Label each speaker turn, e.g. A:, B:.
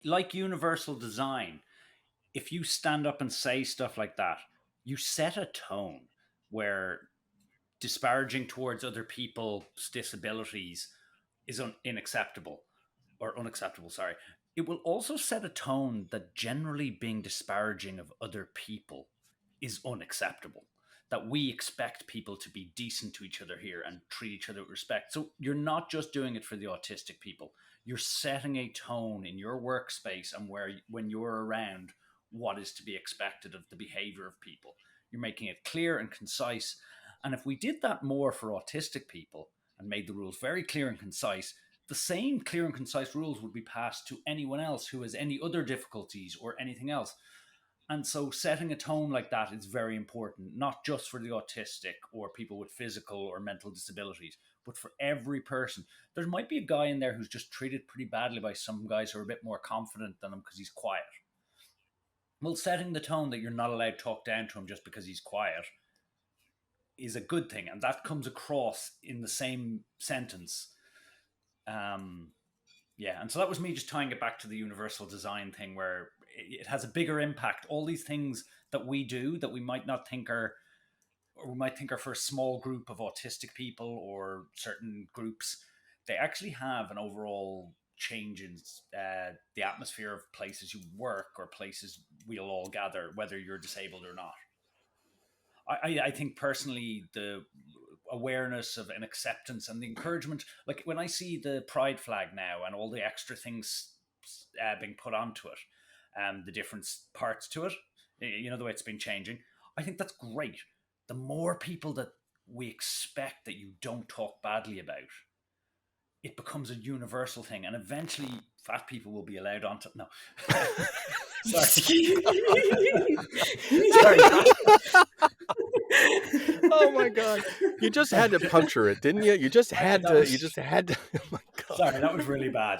A: like universal design, if you stand up and say stuff like that, you set a tone where disparaging towards other people's disabilities is unacceptable or unacceptable. Sorry. It will also set a tone that generally being disparaging of other people is unacceptable. That we expect people to be decent to each other here and treat each other with respect. So you're not just doing it for the autistic people. You're setting a tone in your workspace and where when you're around what is to be expected of the behavior of people. You're making it clear and concise. And if we did that more for autistic people and made the rules very clear and concise, the same clear and concise rules would be passed to anyone else who has any other difficulties or anything else. And so setting a tone like that is very important, not just for the autistic or people with physical or mental disabilities, but for every person. There might be a guy in there who's just treated pretty badly by some guys who are a bit more confident than him because he's quiet. Well, setting the tone that you're not allowed to talk down to him just because he's quiet is a good thing. And that comes across in the same sentence. Um, Yeah, and so that was me just tying it back to the universal design thing where it has a bigger impact. All these things that we do that we might not think are, or we might think are for a small group of autistic people or certain groups, they actually have an overall change in the atmosphere of places you work or places we'll all gather, whether you're disabled or not. I think personally the awareness of an acceptance and the encouragement, like when I see the pride flag now and all the extra things being put onto it and the different parts to it, you know, the way it's been changing, I think that's great. The more people that we expect that you don't talk badly about, it becomes a universal thing, and eventually fat people will be allowed onto. No, sorry, sorry.
B: Oh my god! You just had to puncture it, didn't you? You just had to. You just had to. Oh my god!
A: Sorry, that was really bad.